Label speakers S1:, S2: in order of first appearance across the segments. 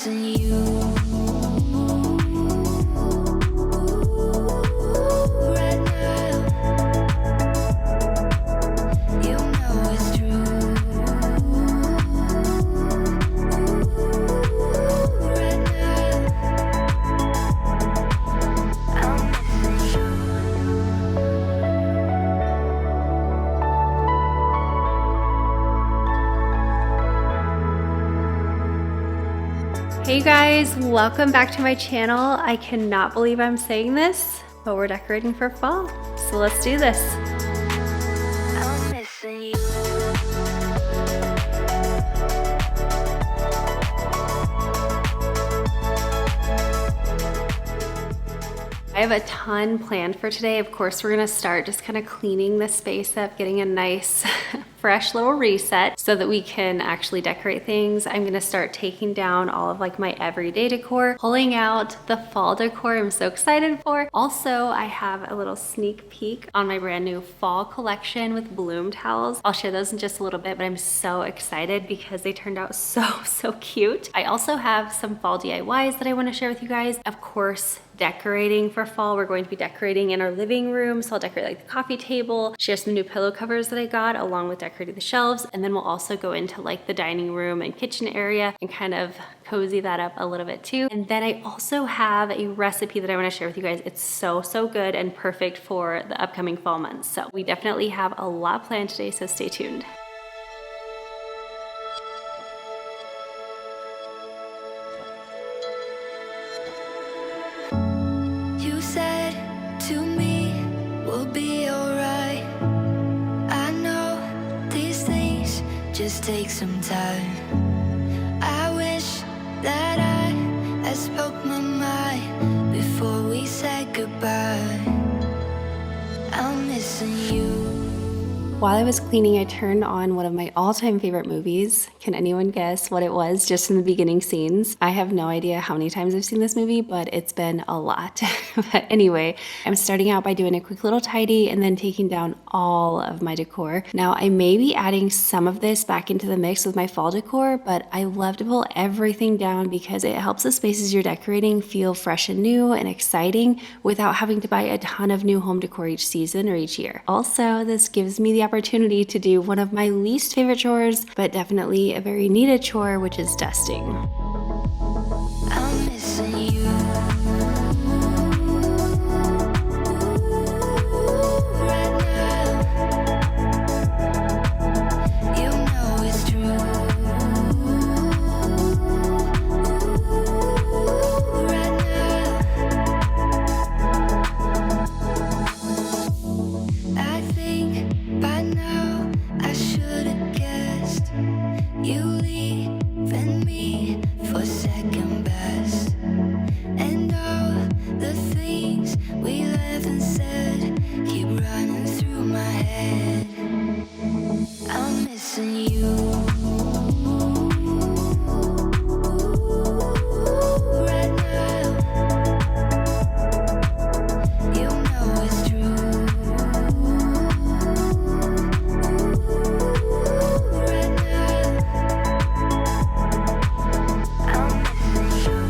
S1: missing you right now. You know it's true right now. I'm missing you.
S2: Hey guys, welcome back to my channel. I cannot believe I'm saying this, but we're decorating for fall. So let's do this.
S1: I'm missing you.
S2: I have a ton planned for today. Of course, we're gonna start just kind of cleaning the space up, getting a nice fresh little reset so that we can actually decorate things. I'm gonna start taking down all of like my everyday decor, pulling out the fall decor I'm so excited for. Also, I have a little sneak peek on my brand new fall collection with bloom towels. I'll share those in just a little bit, but I'm so excited because they turned out so cute. I also have some fall DIYs that I wanna share with you guys. Of course, decorating for fall. We're going to be decorating in our living room. So I'll decorate like the coffee table, share some new pillow covers that I got along with decorating the shelves. And then we'll also go into like the dining room and kitchen area and kind of cozy that up a little bit too. And then I also have a recipe that I want to share with you guys. It's so good and perfect for the upcoming fall months. So we definitely have a lot planned today, so stay tuned.
S1: You said to me, we'll be alright. I know these things just take some time. I wish that I spoke my mind before we said goodbye. I'm missing you.
S2: While I was cleaning, I turned on one of my all-time favorite movies. Can anyone guess what it was just in the beginning scenes? I have no idea how many times I've seen this movie, but it's been a lot. But anyway, I'm starting out by doing a quick little tidy and then taking down all of my decor. Now, I may be adding some of this back into the mix with my fall decor, but I love to pull everything down because it helps the spaces you're decorating feel fresh and new and exciting without having to buy a ton of new home decor each season or each year. Also, this gives me the opportunity to do one of my least favorite chores, but definitely a very needed chore, which is dusting.
S1: I'm missing you right now. You know it's true right now. I think by now I should have guessed you leaving me for second best. And all the things we haven't said keep running through my head. I'm missing you right now. You know it's true right now. I'm missing you.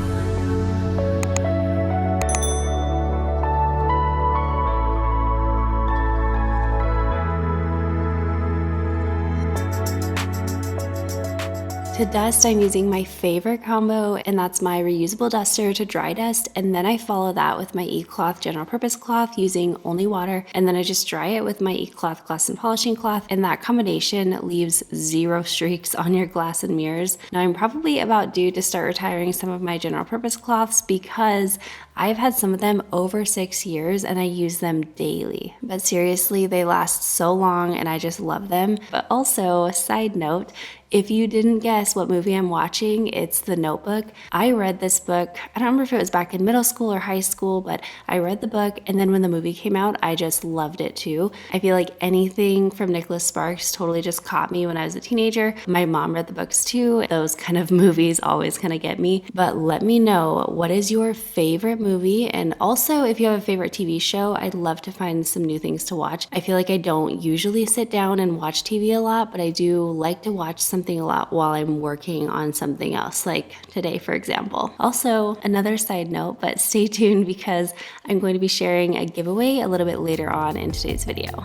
S2: To dust, I'm using my favorite combo, and that's my reusable duster to dry dust, and then I follow that with my e-cloth general purpose cloth using only water, and then I just dry it with my e-cloth glass and polishing cloth, and that combination leaves 0 streaks on your glass and mirrors. Now I'm probably about due to start retiring some of my general purpose cloths because I've had some of them over 6 years and I use them daily. But seriously, they last so long and I just love them. But also, side note, if you didn't guess what movie I'm watching, it's The Notebook. I read this book, I don't remember if it was back in middle school or high school, but I read the book, and then when the movie came out, I just loved it too. I feel like anything from Nicholas Sparks totally just caught me when I was a teenager. My mom read the books too. Those kind of movies always kind of get me. But let me know, what is your favorite movie? And also, if you have a favorite TV show, I'd love to find some new things to watch. I feel like I don't usually sit down and watch TV a lot, but I do like to watch something something a lot while I'm working on something else, like today, for example. Also, another side note, but stay tuned because I'm going to be sharing a giveaway a little bit later on in today's video.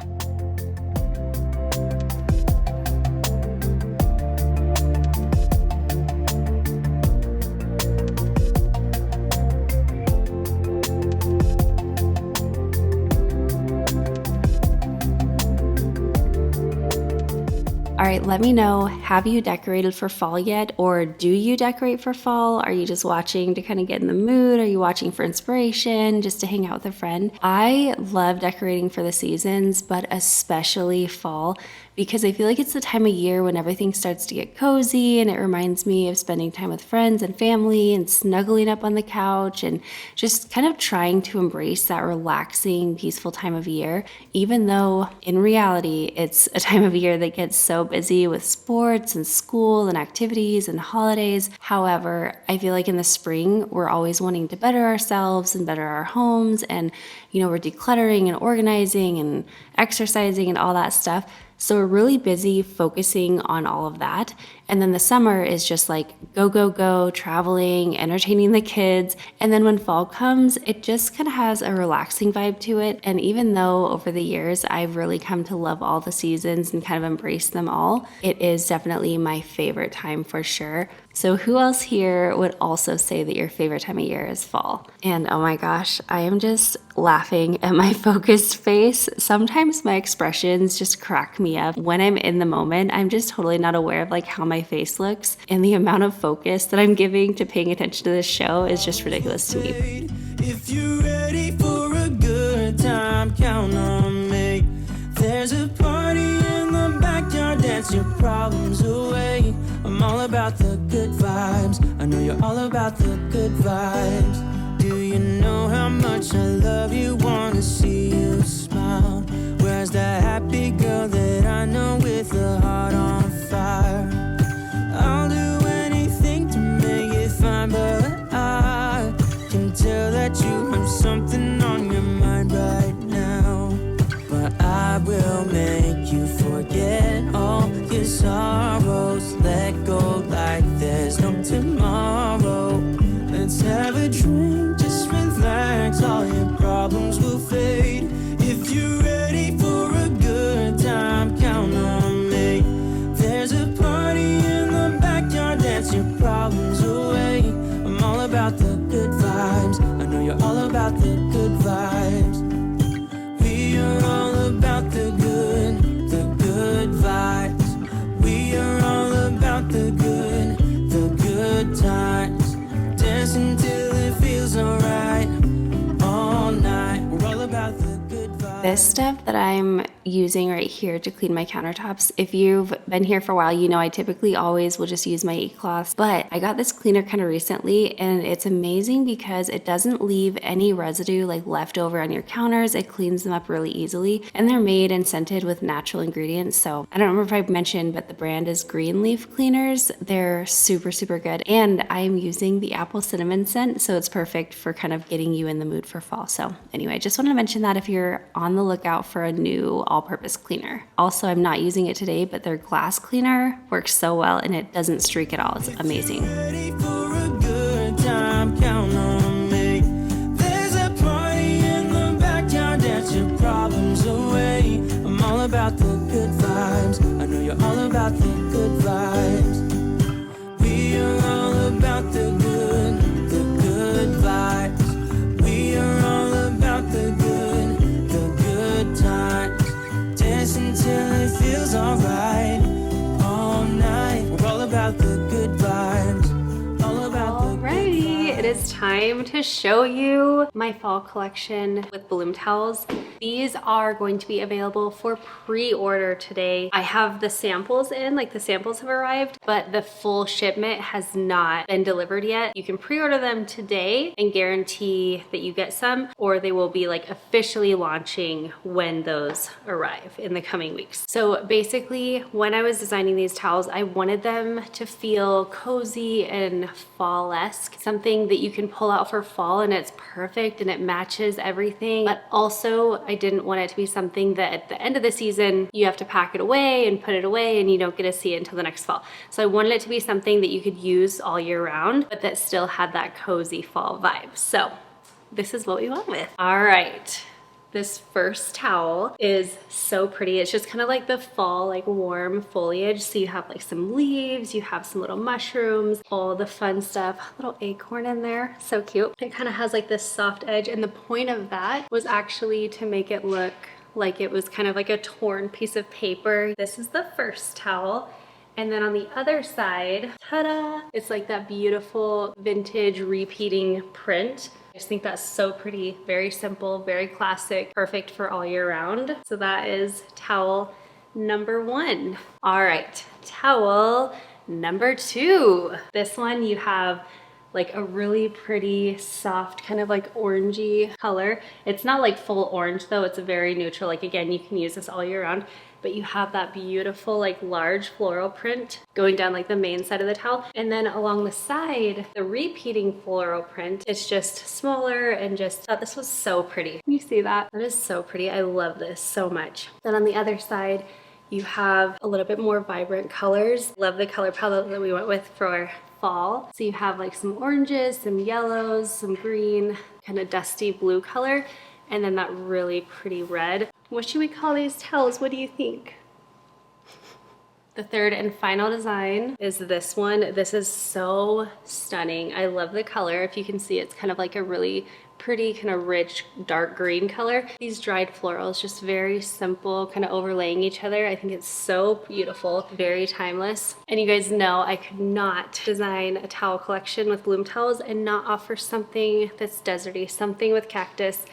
S2: All right, let me know, have you decorated for fall yet? Or do you decorate for fall? Are you just watching to kind of get in the mood? Are you watching for inspiration, just to hang out with a friend? I love decorating for the seasons, but especially fall, because I feel like it's the time of year when everything starts to get cozy, and it reminds me of spending time with friends and family and snuggling up on the couch and just kind of trying to embrace that relaxing, peaceful time of year, even though in reality, it's a time of year that gets so busy with sports and school and activities and holidays. However, I feel like in the spring, we're always wanting to better ourselves and better our homes, and we're decluttering and organizing and exercising and all that stuff. So we're really busy focusing on all of that. And then the summer is just like go, go, go, traveling, entertaining the kids. And then when fall comes, it just kind of has a relaxing vibe to it. And even though over the years I've really come to love all the seasons and kind of embrace them all, it is definitely my favorite time for sure. So who else here would also say that your favorite time of year is fall? And oh my gosh, I am just laughing at my focused face. Sometimes my expressions just crack me up. When I'm in the moment, I'm just totally not aware of like how my face looks, and the amount of focus that I'm giving to paying attention to this show is just ridiculous to me.
S3: If you're ready for a good time, count on me. There's a party in the backyard, dance your problems away. I'm all about the good vibes. I know you're all about the good vibes. Do you know how much I love you? Wanna see you smile. Where's that happy girl that I know with a heart on fire? I'll do anything to make it fine, but I can tell that you have something on your mind right now. But I will make you forget all your sorrows. Let go like there's no tomorrow. Let's have a drink, just relax. All your problems will fade. If you're ready for a good time, count on me. There's a party in the backyard, dance your problems away. I'm all about the good vibes. I know you're all about the good vibes. We are all about the good vibes. We are all about the good times. Dance until it feels alright. All night, we're all about the good vibes.
S2: This stuff that I'm using right here to clean my countertops, if you've been here for a while, you know I typically always will just use my e-cloths, but I got this cleaner kind of recently, and it's amazing because it doesn't leave any residue like left over on your counters. It cleans them up really easily, and they're made and scented with natural ingredients. So I don't remember if I've mentioned, but the brand is Green Leaf Cleaners. They're super, super good, and I'm using the apple cinnamon scent, so it's perfect for kind of getting you in the mood for fall. So anyway, I just wanted to mention that if you're on the lookout for a new all-purpose cleaner. Also, I'm not using it today, but their glass cleaner works so well and it doesn't streak at all. It's amazing.
S3: Ready for a good time, count on me. There's a party in the backyard, dance your problems away. I'm all about the good vibes. I know you're all about the good vibes. We are all about the good vibes. We are all about the good times. Dance until it feels alright. All night, we're all about the good vibes. All about the good
S2: Alrighty,
S3: vibes.
S2: it is time to show you my fall collection with bloom towels. These are going to be available for pre-order today. I have the samples in, like the samples have arrived, but the full shipment has not been delivered yet. You can pre-order them today and guarantee that you get some, or they will be like officially launching when those arrive in the coming weeks. So basically, when I was designing these towels, I wanted them to feel cozy and fall-esque, something that that you can pull out for fall and it's perfect and it matches everything. But also I didn't want it to be something that at the end of the season, you have to pack it away and put it away and you don't get to see it until the next fall. So I wanted it to be something that you could use all year round, but that still had that cozy fall vibe. So this is what we went with. All right. This first towel is so pretty. It's just kind of like the fall, like warm foliage. So you have like some leaves, you have some little mushrooms, all the fun stuff, little acorn in there. So cute. It kind of has like this soft edge. And the point of that was actually to make it look like it was kind of like a torn piece of paper. This is the first towel. And then on the other side, ta-da, it's like that beautiful vintage repeating print. I just think that's so pretty, very simple, very classic, perfect for all year round. So that is towel number 1. All right, towel number 2. This one you have like a really pretty soft kind of like orangey color. It's not like full orange though, it's a very neutral. Like again, you can use this all year round, but you have that beautiful like large floral print going down like the main side of the towel. And then along the side, the repeating floral print, it's just smaller and just, oh, this was so pretty. Can you see that? That is so pretty. I love this so much. Then on the other side, you have a little bit more vibrant colors. Love the color palette that we went with for fall. So you have like some oranges, some yellows, some green, kind of dusty blue color, and then that really pretty red. What should we call these towels? What do you think? The third and final design is this one. This is so stunning. I love the color. If you can see, it's kind of like a really pretty kind of rich dark green color. These dried florals, just very simple, kind of overlaying each other. I think it's so beautiful, very timeless. And you guys know I could not design a towel collection with bloom towels and not offer something that's deserty, something with cactus,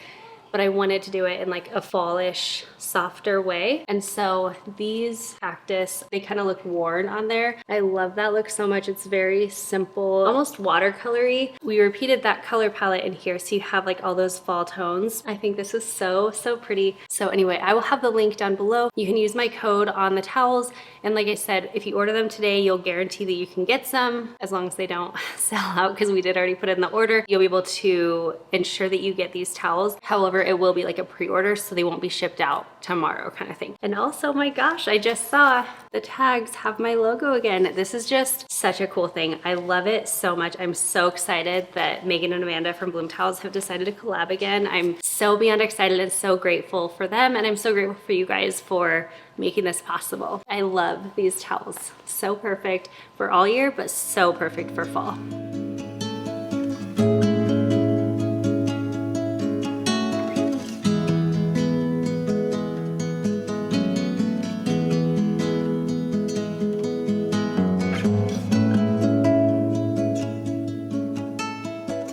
S2: but I wanted to do it in like a fallish, softer way. And so these cactus, they kind of look worn on there. I love that look so much. It's very simple, almost watercolory. We repeated that color palette in here, so you have like all those fall tones. I think this is so, so pretty. So anyway, I will have the link down below. You can use my code on the towels. And like I said, if you order them today, you'll guarantee that you can get some, as long as they don't sell out, because we did already put it in the order. You'll be able to ensure that you get these towels. However, it will be like a pre-order, so they won't be shipped out tomorrow kind of thing. And also, my gosh, I just saw the tags have my logo again. This is just such a cool thing. I love it so much. I'm so excited that Megan and Amanda from Bloom Towels have decided to collab again. I'm so beyond excited and so grateful for them, and I'm so grateful for you guys for making this possible. I love these towels. So perfect for all year, but so perfect for fall.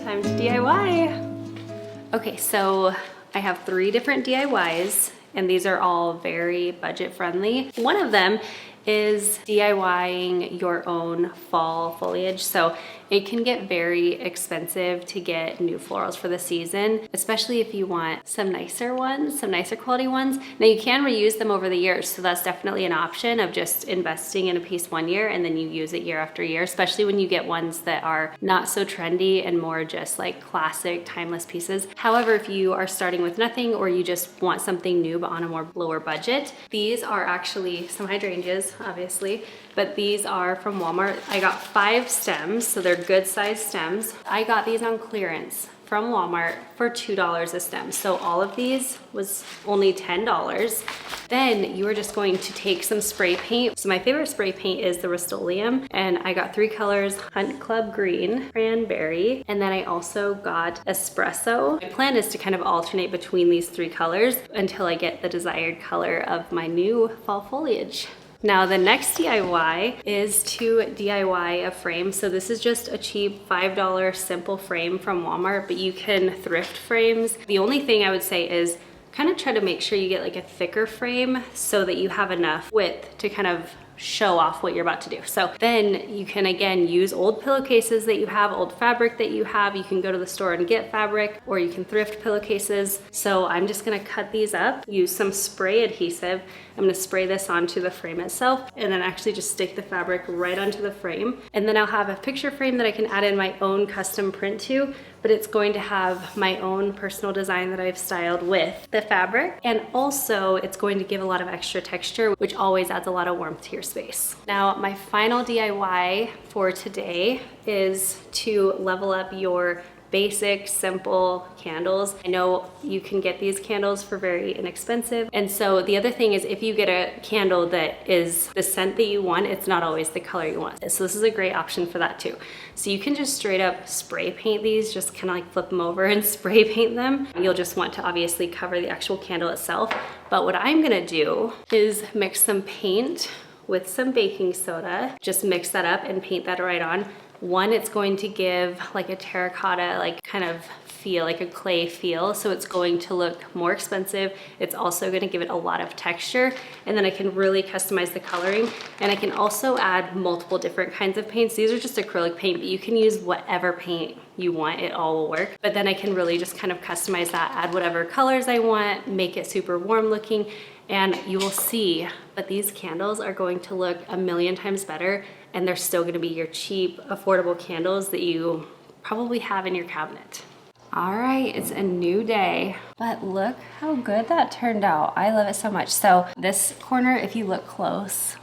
S2: Time to DIY. Okay, so I have 3 different DIYs, and these are all very budget friendly. One of them is DIYing your own fall foliage. So it can get very expensive to get new florals for the season, especially if you want some nicer ones, some nicer quality ones. Now you can reuse them over the years, so that's definitely an option of just investing in a piece one year and then you use it year after year, especially when you get ones that are not so trendy and more just like classic, timeless pieces. However, if you are starting with nothing or you just want something new but on a more lower budget, these are actually some hydrangeas, obviously, but these are from Walmart. I got 5 stems, so they're good sized stems. I got these on clearance from Walmart for $2 a stem. So all of these was only $10. Then you are just going to take some spray paint. So my favorite spray paint is the Rust-Oleum, and I got 3 colors: Hunt Club Green, Cranberry, and then I also got Espresso. My plan is to kind of alternate between these 3 colors until I get the desired color of my new fall foliage. Now the next DIY is to DIY a frame. So this is just a cheap $5 simple frame from Walmart, but you can thrift frames. The only thing I would say is kind of try to make sure you get like a thicker frame so that you have enough width to kind of show off what you're about to do. So then you can again use old pillowcases that you have, old fabric that you have. You can go to the store and get fabric, or you can thrift pillowcases. So I'm just gonna cut these up, use some spray adhesive. I'm gonna spray this onto the frame itself and then actually just stick the fabric right onto the frame. And then I'll have a picture frame that I can add in my own custom print to, but it's going to have my own personal design that I've styled with the fabric. And also it's going to give a lot of extra texture, which always adds a lot of warmth to your space. Now, my final DIY for today is to level up your basic, simple candles. I know you can get these candles for very inexpensive. And so the other thing is, if you get a candle that is the scent that you want, it's not always the color you want. So this is a great option for that too. So you can just straight up spray paint these, just kind of like flip them over and spray paint them. You'll just want to obviously cover the actual candle itself. But what I'm gonna do is mix some paint with some baking soda, just mix that up and paint that right on. One, it's going to give like a terracotta, like kind of feel, like a clay feel. So it's going to look more expensive. It's also going to give it a lot of texture. And then I can really customize the coloring. And I can also add multiple different kinds of paints. These are just acrylic paint, but you can use whatever paint you want, it all will work. But then I can really just kind of customize that, add whatever colors I want, make it super warm looking. And you will see, but these candles are going to look a million times better, and they're still gonna be your cheap, affordable candles that you probably have in your cabinet. All right, it's a new day, but look how good that turned out. I love it so much. So this corner, if you look close,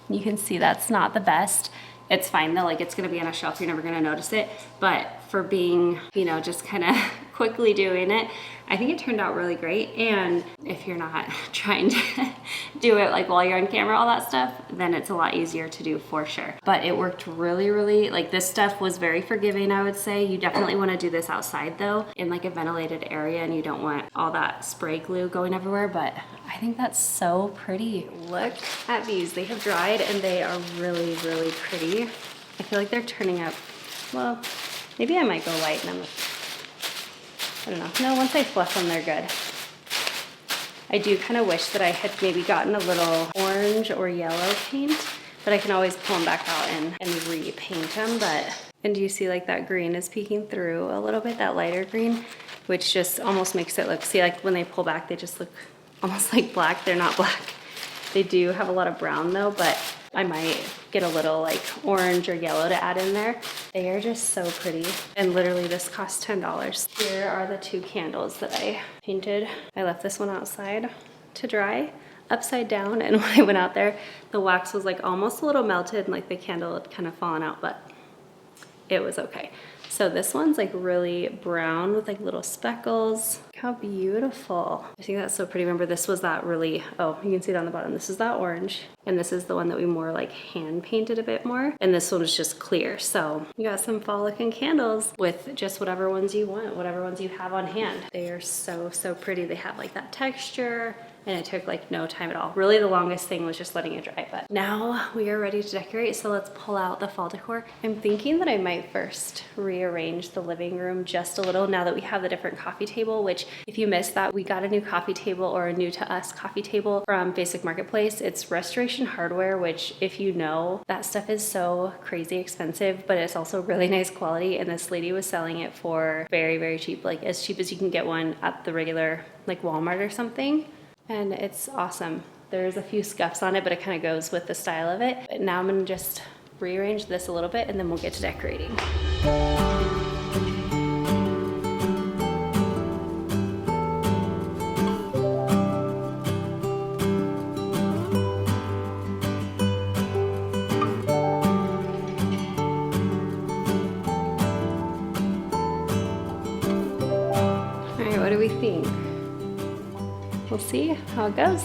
S2: you can see that's not the best. It's fine though, like it's gonna be on a shelf, you're never gonna notice it. But for being, you know, just kind of quickly doing it, I think it turned out really great. And if you're not trying to do it like while you're on camera, all that stuff, then it's a lot easier to do for sure. But it worked really, like this stuff was very forgiving, I would say. You definitely want to do this outside though, in like a ventilated area, and you don't want all that spray glue going everywhere. But I think that's so pretty. Look at these, they have dried and they are really pretty. I feel like they're turning up, well, maybe I might go light in them. I don't know. No, once I fluff them, they're good. I do kind of wish that I had maybe gotten a little orange or yellow paint, but I can always pull them back out and repaint them. And do you see like that green is peeking through a little bit, that lighter green, which just almost makes it look, see, like when they pull back, they just look almost like black. They're not black. They do have a lot of brown though, but I might get a little like orange or yellow to add in there. They are just so pretty. And literally this cost $10. Here are the two candles that I painted. I left this one outside to dry upside down, and when I went out there, the wax was like almost a little melted and like the candle had kind of fallen out, but it was okay. So this one's like really brown with like little speckles. Look how beautiful. I think that's so pretty. Remember, this was that really, oh, you can see it on the bottom. This is that orange. And this is the one that we more like hand painted a bit more. And this one was just clear. So you got some fall looking candles with just whatever ones you want, whatever ones you have on hand. They are so pretty. They have like that texture. And it took like no time at all. Really the longest thing was just letting it dry, but now we are ready to decorate. So let's pull out the fall decor. I'm thinking that I might first rearrange the living room just a little now that we have the different coffee table, which if you missed that, we got a new coffee table, or a new to us coffee table from Basic Marketplace. It's Restoration Hardware, which if you know, that stuff is so crazy expensive, but it's also really nice quality. And this lady was selling it for very cheap, like as cheap as you can get one at the regular like Walmart or something. And it's awesome. There's a few scuffs on it, but it kind of goes with the style of it. But now I'm gonna just rearrange this a little bit and then we'll get to decorating. All right, what do we think? We'll see how it goes.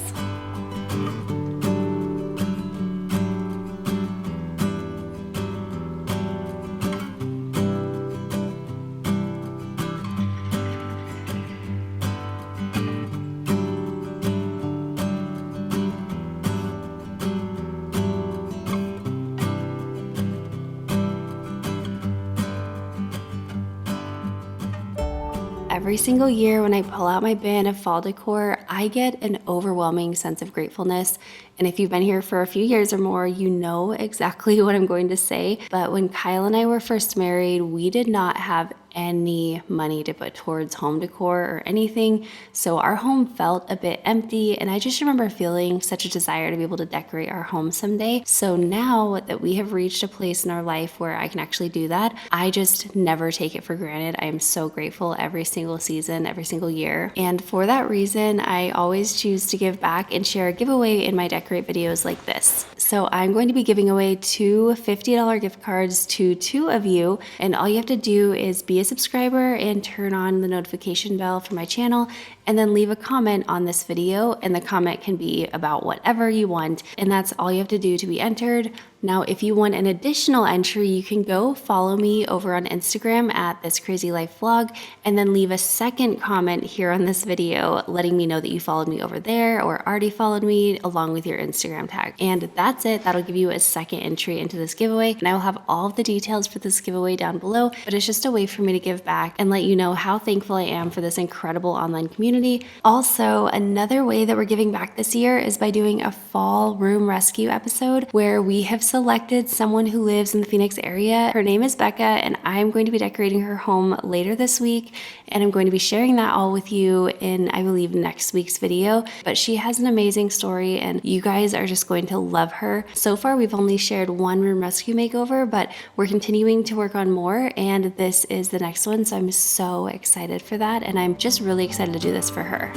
S2: every single year when I pull out my bin of fall decor, I get an overwhelming sense of gratefulness. And if you've been here for a few years or more, you know exactly what I'm going to say. But when Kyle and I were first married, we did not have any money to put towards home decor or anything. So our home felt a bit empty. And I just remember feeling such a desire to be able to decorate our home someday. So now that we have reached a place in our life where I can actually do that, I just never take it for granted. I am so grateful every single season, every single year. And for that reason, I always choose to give back and share a giveaway in my decorate videos like this. So I'm going to be giving away 2 $50 gift cards to 2 of you. And all you have to do is be a subscriber and turn on the notification bell for my channel, and then leave a comment on this video, and the comment can be about whatever you want, and that's all you have to do to be entered. Now, if you want an additional entry, you can go follow me over on Instagram at This Crazy Life Vlog, and then leave a second comment here on this video letting me know that you followed me over there or already followed me along with your Instagram tag. And that's it. That'll give you a second entry into this giveaway, and I will have all of the details for this giveaway down below, but it's just a way for me to give back and let you know how thankful I am for this incredible online community. Also, another way that we're giving back this year is by doing a fall room rescue episode where we have selected someone who lives in the Phoenix area. Her name is Becca, and I'm going to be decorating her home later this week, and I'm going to be sharing that all with you in, I believe, next week's video. But she has an amazing story, and you guys are just going to love her. So far, we've only shared 1 room rescue makeover, but we're continuing to work on more, and this is the next one, so I'm so excited for that, and I'm just really excited to do this for her.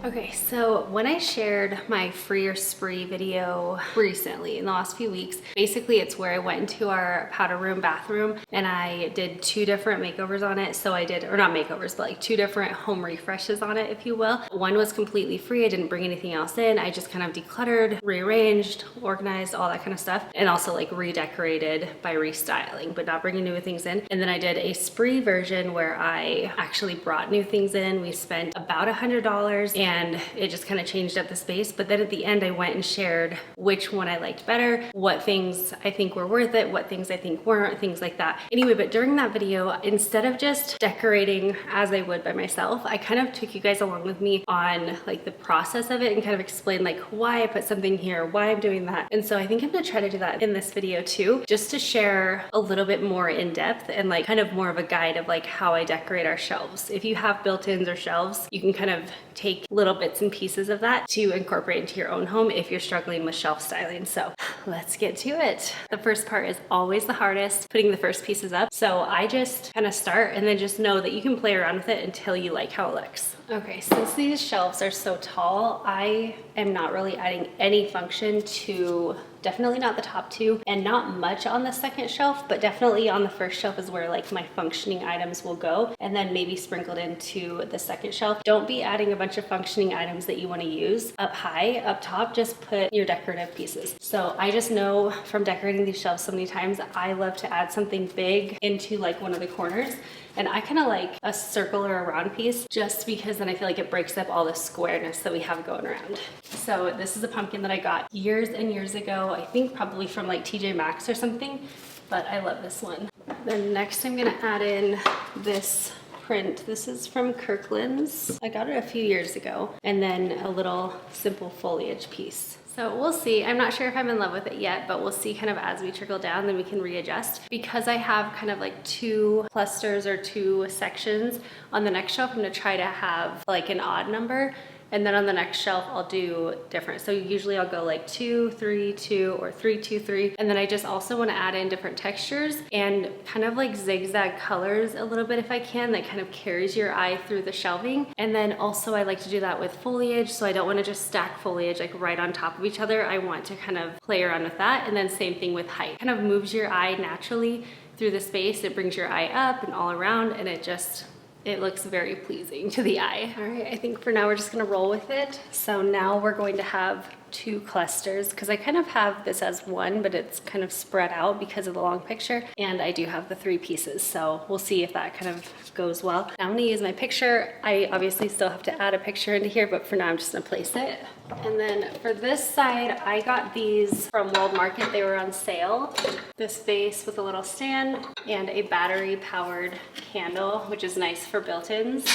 S2: Okay, so when I shared my free or spree video recently in the last few weeks, basically it's where I went into our powder room bathroom and I did 2 different makeovers on it. So I did, or not makeovers, but like 2 different home refreshes on it, if you will. One was completely free. I didn't bring anything else in. I just kind of decluttered, rearranged, organized, all that kind of stuff. And also like redecorated by restyling, but not bringing new things in. And then I did a spree version where I actually brought new things in. We spent about $100 and it just kind of changed up the space. But then at the end, I went and shared which one I liked better, what things I think were worth it, what things I think weren't, things like that. Anyway, but during that video, instead of just decorating as I would by myself, I kind of took you guys along with me on like the process of it and kind of explained like why I put something here, why I'm doing that. And so I think I'm gonna try to do that in this video too, just to share a little bit more in depth and like kind of more of a guide of like how I decorate our shelves. If you have built-ins or shelves, you can kind of take little bits and pieces of that to incorporate into your own home if you're struggling with shelf styling. So let's get to it. The first part is always the hardest, putting the first pieces up. So I just kind of start and then just know that you can play around with it until you like how it looks. Okay, since these shelves are so tall, I am not really adding any function to, definitely not the top 2 and not much on the second shelf, but definitely on the first shelf is where like my functioning items will go, and then maybe sprinkled into the second shelf. Don't be adding a bunch of functioning items that you want to use up high. Up top, just put your decorative pieces. So I just know from decorating these shelves so many times, I love to add something big into like one of the corners. And I kind of like a circle or a round piece just because then I feel like it breaks up all the squareness that we have going around. So this is a pumpkin that I got years and years ago, I think probably from like TJ Maxx or something, but I love this one. Then next I'm gonna add in this print. This is from Kirkland's. I got it a few years ago. And then a little simple foliage piece. So we'll see. I'm not sure if I'm in love with it yet, but we'll see kind of as we trickle down, then we can readjust. Because I have kind of like 2 clusters or 2 sections on the next shelf, I'm gonna try to have like an odd number. And then on the next shelf, I'll do different. So usually I'll go like 2, 3, 2, or 3, 2, 3. And then I just also want to add in different textures and kind of like zigzag colors a little bit if I can, that kind of carries your eye through the shelving. And then also I like to do that with foliage. So I don't want to just stack foliage like right on top of each other. I want to kind of play around with that. And then same thing with height. Kind of moves your eye naturally through the space. It brings your eye up and all around, and it looks very pleasing to the eye. All right, I think for now we're just gonna roll with it. So now we're going to have 2 clusters, because I kind of have this as one, but it's kind of spread out because of the long picture. And I do have the 3 pieces, so we'll see if that kind of goes well. Now I'm gonna use my picture. I obviously still have to add a picture into here, but for now I'm just gonna place it. And then for this side, I got these from World Market. They were on sale. This vase with a little stand and a battery powered candle, which is nice for built-ins.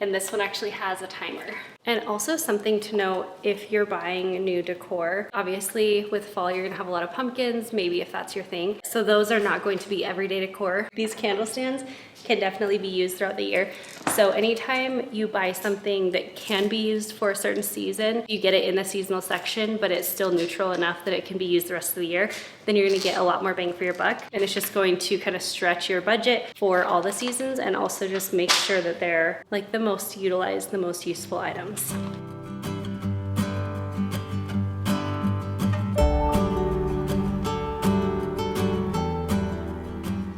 S2: And this one actually has a timer. And also something to note, if you're buying new decor, obviously with fall, you're gonna have a lot of pumpkins, maybe if that's your thing. So those are not going to be everyday decor. These candle stands can definitely be used throughout the year. So anytime you buy something that can be used for a certain season, you get it in the seasonal section, but it's still neutral enough that it can be used the rest of the year, then you're gonna get a lot more bang for your buck. And it's just going to kind of stretch your budget for all the seasons, and also just make sure that they're like the most utilized, the most useful items.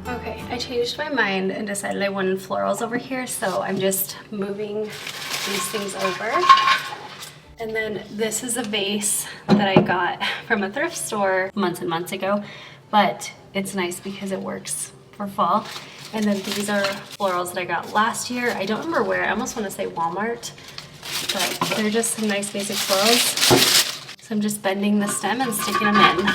S2: Okay, I changed my mind and decided I wanted florals over here, so I'm just moving these things over. And then this is a vase that I got from a thrift store months and months ago, but it's nice because it works for fall. And then these are florals that I got last year. I don't remember where. I almost want to say Walmart, but they're just some nice basic florals. So I'm just bending the stem and sticking them in.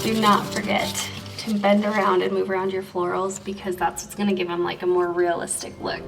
S2: Do not forget to bend around and move around your florals, because that's what's gonna give them like a more realistic look.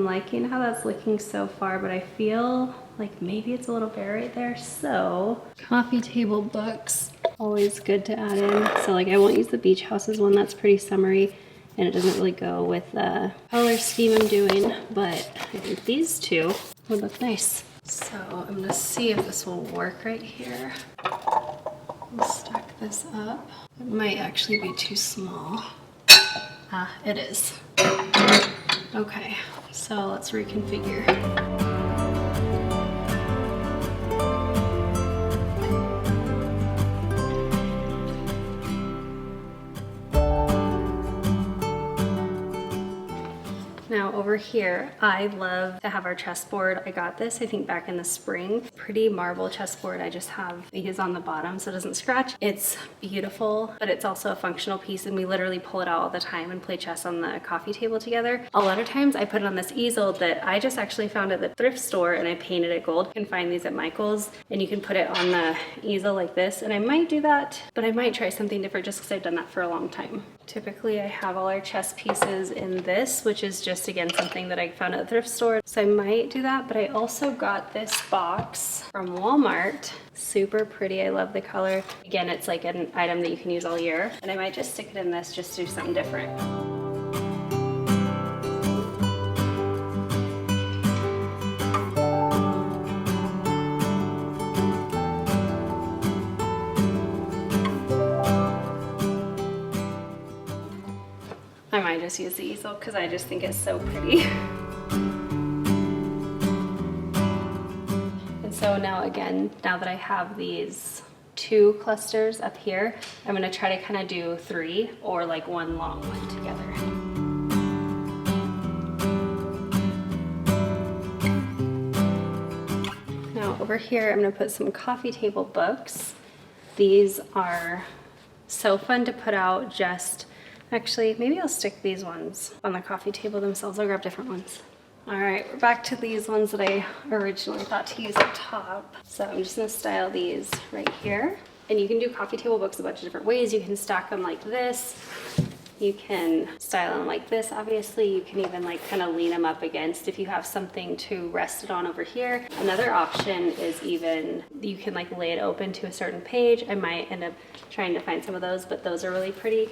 S2: Liking how that's looking so far, but I feel like maybe it's a little bare right there. So coffee table books, always good to add in. So like I won't use the beach houses one, that's pretty summery and it doesn't really go with the color scheme I'm doing, but I think these 2 would look nice. So I'm gonna see if this will work right here. I'll stack this up. It might actually be too small. Ah, it is. Okay, so let's reconfigure. Now over here, I love to have our chessboard. I got this, I think back in the spring. Pretty marble chessboard. I just have these on the bottom so it doesn't scratch. It's beautiful, but it's also a functional piece, and we literally pull it out all the time and play chess on the coffee table together. A lot of times I put it on this easel that I just actually found at the thrift store, and I painted it gold. You can find these at Michael's, and you can put it on the easel like this, and I might do that, but I might try something different just because I've done that for a long time. Typically I have all our chess pieces in this, which is just again something that I found at the thrift store, so I might do that. But I also got this box from Walmart. Super pretty, I love the color. Again, it's like an item that you can use all year, and I might just stick it in this just to do something different. I might just use the easel because I just think it's so pretty. And so now again, now that I have these 2 clusters up here, I'm gonna try to kind of do 3 or like one long one together. Now over here, I'm gonna put some coffee table books. These are So fun to put out just, actually, maybe I'll stick these ones on the coffee table themselves. I'll grab different ones. All right, we're back to these ones that I originally thought to use up top. So I'm just gonna style these right here. And you can do coffee table books a bunch of different ways. You can stack them like this. You can style them like this, obviously. You can even like kind of lean them up against if you have something to rest it on over here. Another option is even, you can like lay it open to a certain page. I might end up trying to find some of those, but those are really pretty.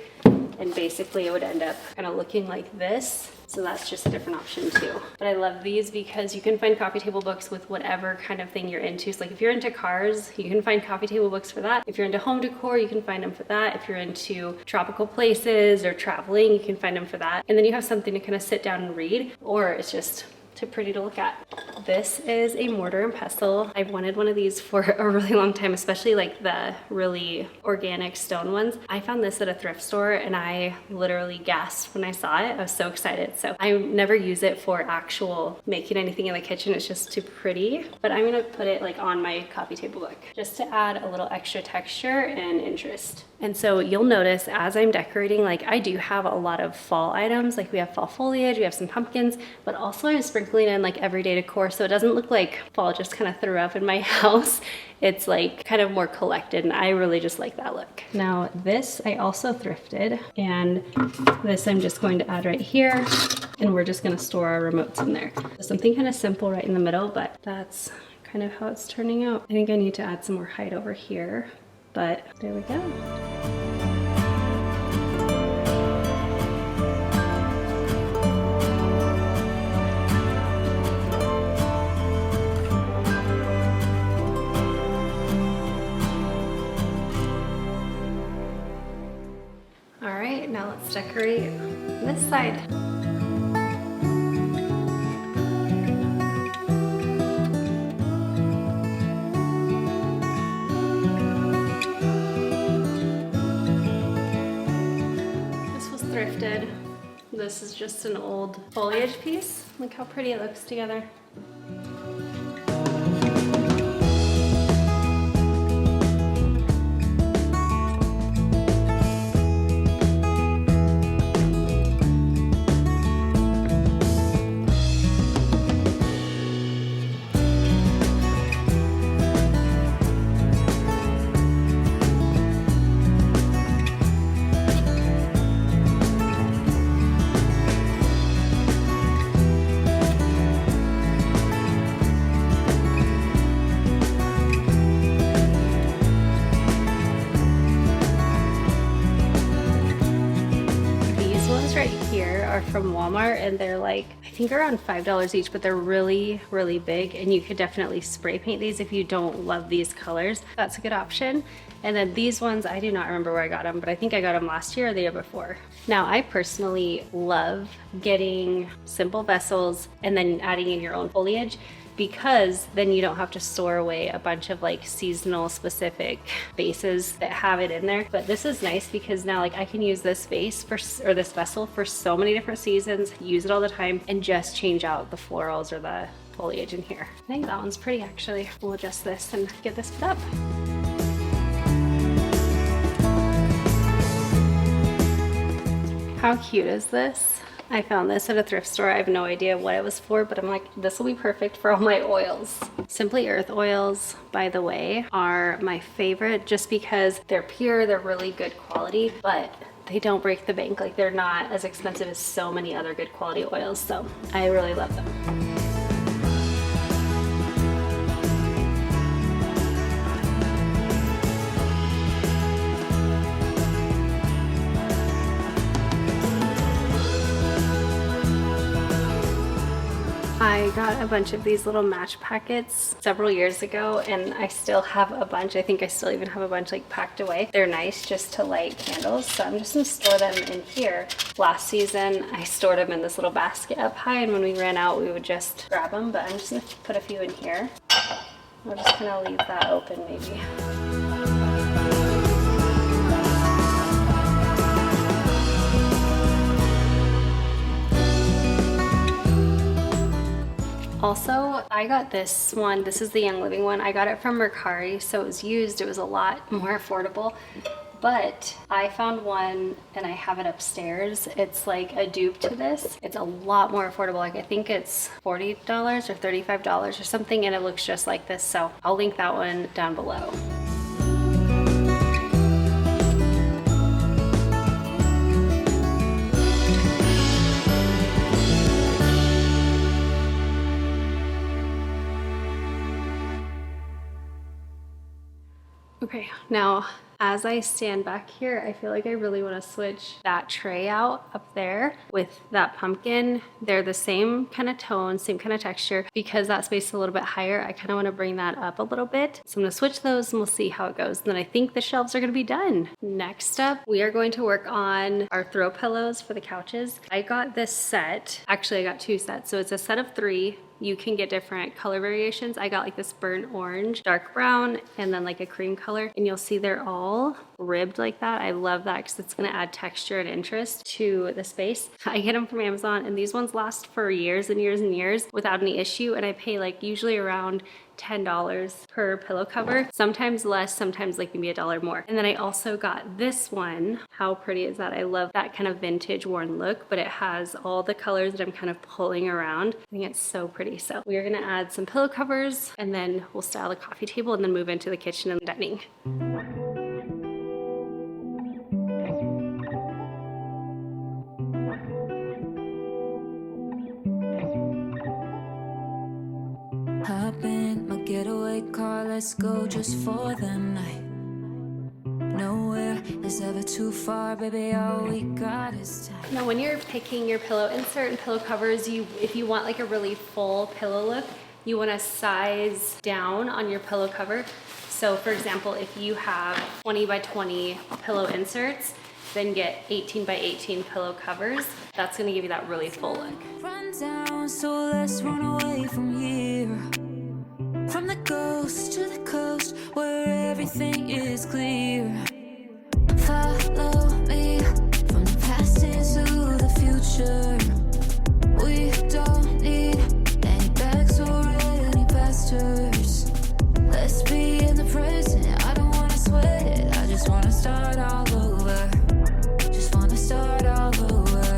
S2: And basically it would end up kind of looking like this. So that's just a different option too. But I love these because you can find coffee table books with whatever kind of thing you're into. So like if you're into cars, you can find coffee table books for that. If you're into home decor, you can find them for that. If you're into tropical places or traveling, you can find them for that. And then you have something to kind of sit down and read, or it's just too pretty to look at. This is a mortar and pestle. I've wanted one of these for a really long time, especially like the really organic stone ones. I found this at a thrift store and I literally gasped when I saw it. I was so excited. So I never use it for actual making anything in the kitchen. It's just too pretty, but I'm gonna put it like on my coffee table book just to add a little extra texture and interest. And so you'll notice as I'm decorating, like I do have a lot of fall items, like we have fall foliage, we have some pumpkins, but also I'm sprinkling in like everyday decor so it doesn't look like fall just kind of threw up in my house. It's like kind of more collected and I really just like that look. Now this I also thrifted, and this I'm just going to add right here, and we're just gonna store our remotes in there. So something kind of simple right in the middle, but that's kind of how it's turning out. I think I need to add some more height over here. But there we go. All right, now let's decorate this side. Thrifted. This is just an old foliage piece. Look how pretty it looks together. From Walmart, and they're like, I think around $5 each, but they're really, really big, and you could definitely spray paint these if you don't love these colors. That's a good option. And then these ones, I do not remember where I got them, but I think I got them last year or the year before. Now, I personally love getting simple vessels and then adding in your own foliage, because then you don't have to store away a bunch of like seasonal specific vases that have it in there. But this is nice because now like I can use this vase for, or this vessel for so many different seasons, use it all the time, and just change out the florals or the foliage in here. I think that one's pretty actually. We'll adjust this and get this put up. How cute is this? I found this at a thrift store. I have no idea what it was for, but I'm like, this will be perfect for all my oils. Simply Earth oils, by the way, are my favorite just because they're pure, they're really good quality, but they don't break the bank. Like they're not as expensive as so many other good quality oils, so I really love them. I got a bunch of these little match packets several years ago, and I still have a bunch. I think I still even have a bunch like packed away. They're nice just to light candles, so I'm just gonna store them in here. Last season, I stored them in this little basket up high, and when we ran out, we would just grab them, but I'm just gonna put a few in here. We're just gonna leave that open maybe. Also, I got this one. This is the Young Living one. I got it from Mercari, so it was used. It was a lot more affordable. but I found one and I have it upstairs. It's like a dupe to this. It's a lot more affordable. Like I think it's $40 or $35 or something, and it looks just like this. So I'll link that one down below. Okay, now as I stand back here, I feel like I really want to switch that tray out up there with that pumpkin. They're the same kind of tone, same kind of texture. Because that space is a little bit higher, I kind of want to bring that up a little bit. So I'm going to switch those and we'll see how it goes. And then I think the shelves are going to be done. Next up, we are going to work on our throw pillows for the couches. I got this set. Actually, I got 2 sets. So it's a set of 3. You can get different color variations. I got like this burnt orange, dark brown, and then like a cream color. And you'll see they're all ribbed like that. I love that because it's gonna add texture and interest to the space. I get them from Amazon, and these ones last for years and years and years without any issue. And I pay like usually around $10 per pillow cover, sometimes less, sometimes like maybe $1 more. And then I also got this one. How pretty is that? I love that kind of vintage worn look, but it has all the colors that I'm kind of pulling around. I think it's so pretty. So we are gonna add some pillow covers, and then we'll style the coffee table and then move into the kitchen and dining.
S1: Hop in my getaway car, let's go just for the night. Nowhere is ever too far, baby, all we got is time.
S2: Now when you're picking your pillow insert and pillow covers, if you want like a really full pillow look, you want to size down on your pillow cover. So for example, if you have 20 by 20 pillow inserts, then get 18 by 18 pillow covers. That's gonna give you that really full look.
S1: Run down, so let's run away from here. From the ghost to the coast, where everything is clear. Follow me from the past into the future. We don't need any bags or any pastors. Let's be in the present. I don't wanna sweat it. I just wanna start all over. Just wanna start all over.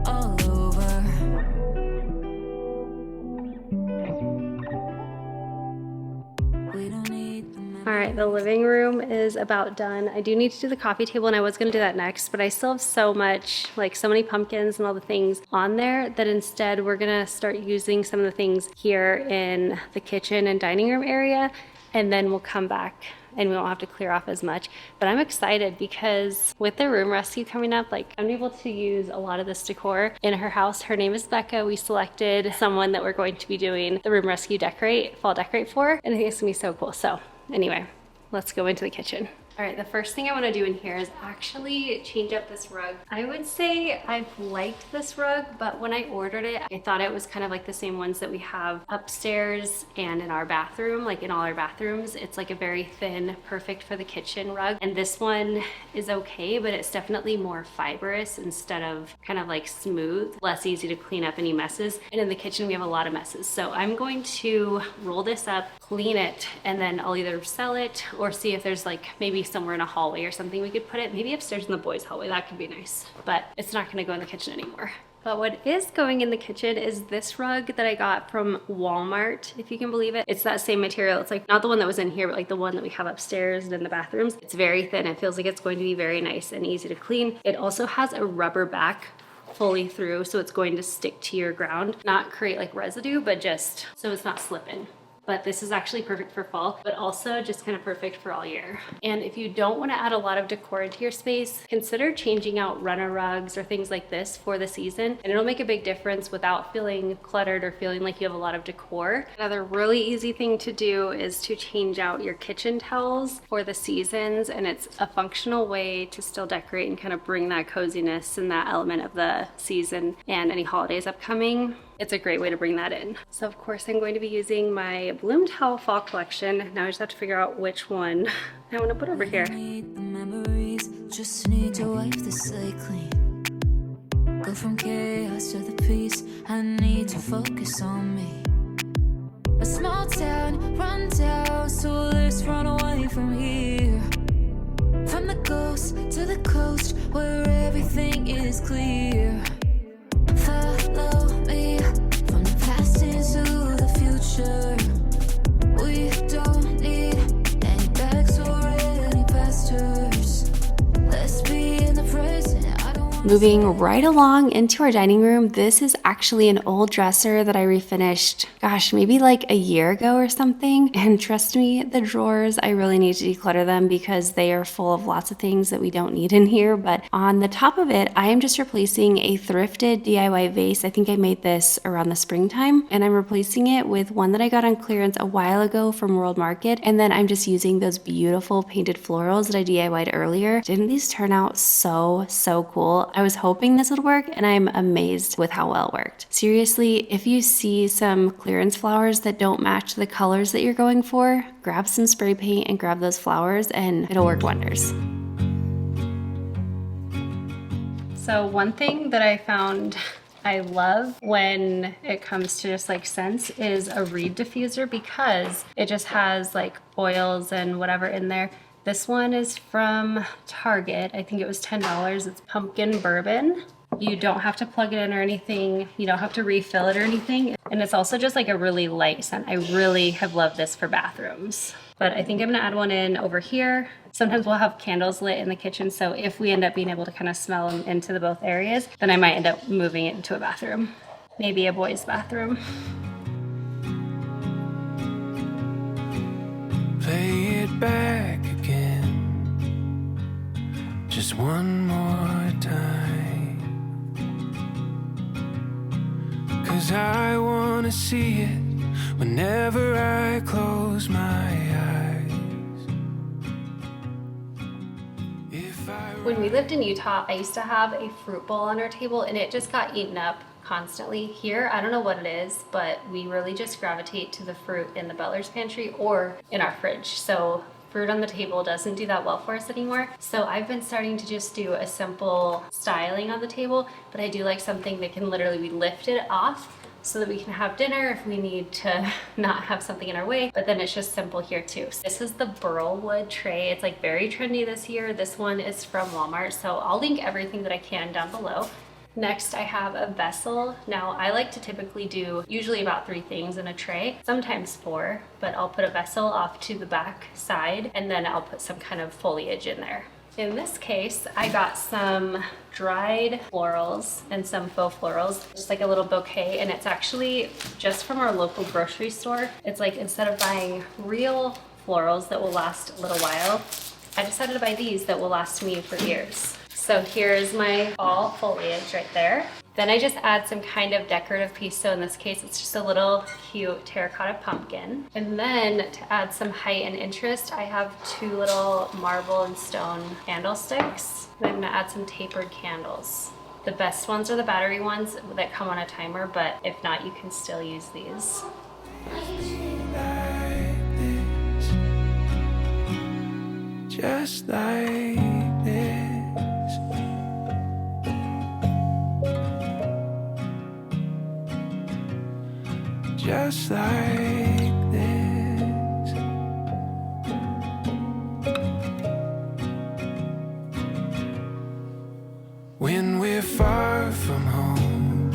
S1: All over. We don't need the
S2: All right, the living room is about done. I do need to do the coffee table, and I was gonna do that next, but I still have so much, like so many pumpkins and all the things on there, that instead we're gonna start using some of the things here in the kitchen and dining room area, and then we'll come back and we won't have to clear off as much. But I'm excited because with the room rescue coming up, like I'm able to use a lot of this decor in her house. Her name is Becca. We selected someone that we're going to be doing the room rescue fall decorate for, and I think it's gonna be so cool. So anyway, let's go into the kitchen. All right, the first thing I want to do in here is actually change up this rug. I would say I've liked this rug, but when I ordered it, I thought it was kind of like the same ones that we have upstairs and in our bathroom, like in all our bathrooms. It's like a very thin, perfect for the kitchen rug. And this one is okay, but it's definitely more fibrous instead of kind of like smooth, less easy to clean up any messes. And in the kitchen, we have a lot of messes. So I'm going to roll this up, clean it, and then I'll either sell it or see if there's like maybe somewhere in a hallway or something we could put it. Maybe upstairs in the boys' hallway, that could be nice. But it's not gonna go in the kitchen anymore. But what is going in the kitchen is this rug that I got from Walmart, if you can believe it. It's that same material. It's like not the one that was in here, but like the one that we have upstairs and in the bathrooms. It's very thin. It feels like it's going to be very nice and easy to clean. It also has a rubber back fully through, so it's going to stick to your ground, not create like residue, but just so it's not slipping. But this is actually perfect for fall, but also just kind of perfect for all year. And if you don't want to add a lot of decor into your space, consider changing out runner rugs or things like this for the season, and it'll make a big difference without feeling cluttered or feeling like you have a lot of decor. Another really easy thing to do is to change out your kitchen towels for the seasons, and it's a functional way to still decorate and kind of bring that coziness and that element of the season and any holidays upcoming. It's a great way to bring that in. So of course I'm going to be using my Bloom Towel Fall Collection. Now I just have to figure out which one I want to put over here.
S1: need the memories, just need to wipe the slate clean. Go from chaos to the peace, I need to focus on me. A small town, run down, so let's run away from here. is clear. Follow me from the past into the future. We don't need any bags or any pastors. Let's be in the present. I don't want
S2: Moving right along into our dining room, this is actually an old dresser that I refinished, gosh, maybe like a year ago or something. And trust me, the drawers, I really need to declutter them because they are full of lots of things that we don't need in here. But on the top of it, I am just replacing a thrifted DIY vase. I think I made this around the springtime, and I'm replacing it with one that I got on clearance a while ago from World Market. And then I'm just using those beautiful painted florals that I DIY'd earlier. Didn't these turn out so cool? I was hoping this would work, and I'm amazed with how well it worked. Seriously, if you see some clearance flowers that don't match the colors that you're going for, grab some spray paint and grab those flowers and it'll work wonders. So one thing that I found I love when it comes to just like scents is a reed diffuser, because it just has like oils and whatever in there. This one is from Target. I think it was $10. It's pumpkin bourbon. You don't have to plug it in or anything. You don't have to refill it or anything. And it's also just like a really light scent. I really have loved this for bathrooms. But I think I'm gonna add one in over here. Sometimes we'll have candles lit in the kitchen, so if we end up being able to kind of smell them into the both areas, then I might end up moving it into a bathroom. Maybe a boys' bathroom.
S3: Play it back again, just one more time, 'cause I wanna see it whenever I close my eyes.
S2: When we lived in Utah, I used to have a fruit bowl on our table and it just got eaten up constantly. Here, I don't know what it is, but we really just gravitate to the fruit in the butler's pantry or in our fridge. So fruit on the table doesn't do that well for us anymore. So I've been starting to just do a simple styling on the table, but I do like something that can literally be lifted off so that we can have dinner if we need to not have something in our way, but then it's just simple here too. This is the burl wood tray. It's like very trendy this year. This one is from Walmart, so I'll link everything that I can down below. Next, I have a vessel. Now, I like to typically do usually about 3 things in a tray, sometimes 4, but I'll put a vessel off to the back side and then I'll put some kind of foliage in there. In this case, I got some dried florals and some faux florals, just like a little bouquet, and it's actually just from our local grocery store. It's like instead of buying real florals that will last a little while, I decided to buy these that will last me for years. So here's my fall foliage right there. Then I just add some kind of decorative piece. So in this case, it's just a little cute terracotta pumpkin. And then to add some height and interest, I have 2 little marble and stone candlesticks. Then I'm gonna add some tapered candles. The best ones are the battery ones that come on a timer, but if not, you can still use these.
S3: Just like this. Just like this. When we're far from home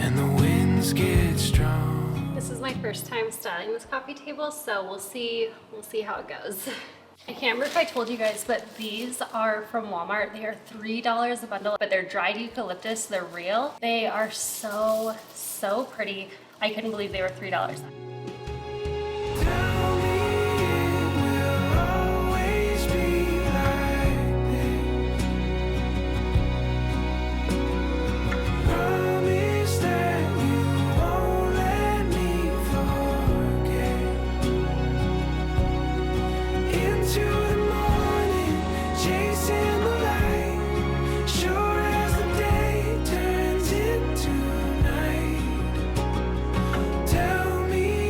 S3: and the winds get strong.
S2: This is my first time styling this coffee table, so we'll see how it goes. I can't remember if I told you guys, but these are from Walmart. They are $3 a bundle, but they're dried eucalyptus. They're real. They are so pretty. I couldn't believe they were $3.
S3: Tell me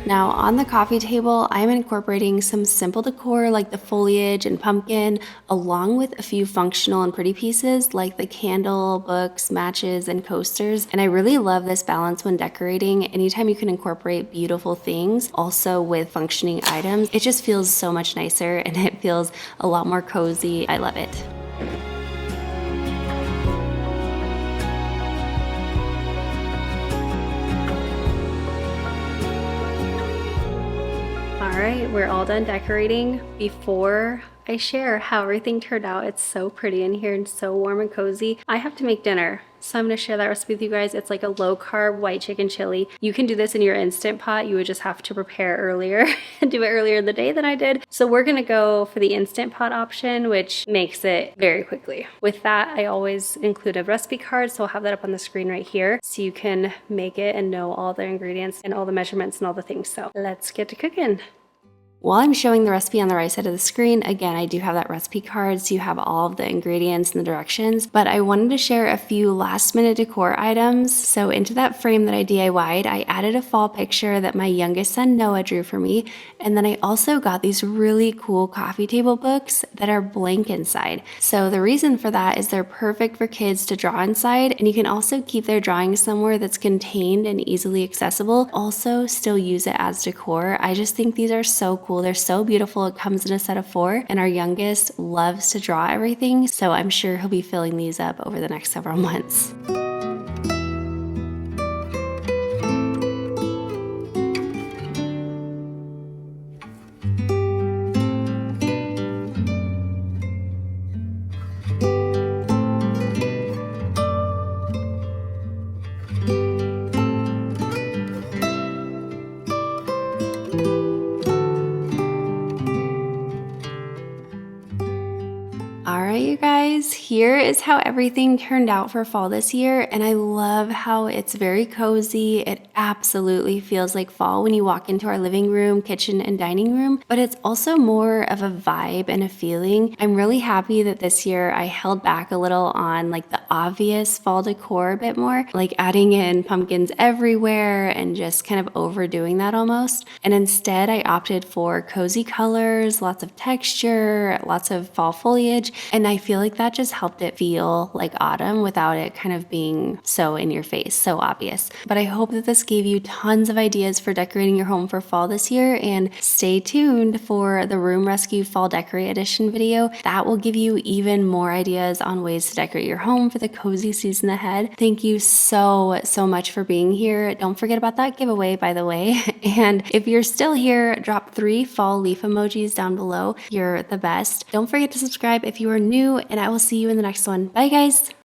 S2: Now on the coffee table, I'm incorporating some simple decor like the foliage and pumpkin, along with a few functional and pretty pieces like the candle, books, matches, and coasters. And I really love this balance when decorating. Anytime you can incorporate beautiful things also with functioning items, it just feels so much nicer and it feels a lot more cozy. I love it. All right, we're all done decorating. Before I share how everything turned out, it's so pretty in here and so warm and cozy. I have to make dinner, so I'm gonna share that recipe with you guys. It's like a low carb white chicken chili. You can do this in your Instant Pot. You would just have to prepare earlier and do it earlier in the day than I did. So we're gonna go for the Instant Pot option, which makes it very quickly. With that, I always include a recipe card, so I'll have that up on the screen right here so you can make it and know all the ingredients and all the measurements and all the things. So let's get to cooking. While I'm showing the recipe on the right side of the screen, again, I do have that recipe card, so you have all of the ingredients and the directions, but I wanted to share a few last minute decor items. So into that frame that I DIY'd, I added a fall picture that my youngest son Noah drew for me, and then I also got these really cool coffee table books that are blank inside. So the reason for that is they're perfect for kids to draw inside, and you can also keep their drawings somewhere that's contained and easily accessible, also still use it as decor. I just think these are so cool. They're so beautiful. It comes in a set of 4, and our youngest loves to draw everything, so I'm sure he'll be filling these up over the next several months. Alright you guys, here is how everything turned out for fall this year, and I love how it's very cozy. It absolutely feels like fall when you walk into our living room, kitchen, and dining room, but it's also more of a vibe and a feeling. I'm really happy that this year I held back a little on like the obvious fall decor a bit more, like adding in pumpkins everywhere and just kind of overdoing that almost. And instead I opted for cozy colors, lots of texture, lots of fall foliage, and I feel like that just helped it feel like autumn without it kind of being so in your face, so obvious. But I hope that this gave you tons of ideas for decorating your home for fall this year, and stay tuned for the Room Rescue Fall Decorate Edition video. That will give you even more ideas on ways to decorate your home for the cozy season ahead. Thank you so much for being here. Don't forget about that giveaway, by the way. And if you're still here, drop 3 fall leaf emojis down below. You're the best. Don't forget to subscribe if you are new, and I will see you in the next one. Bye guys!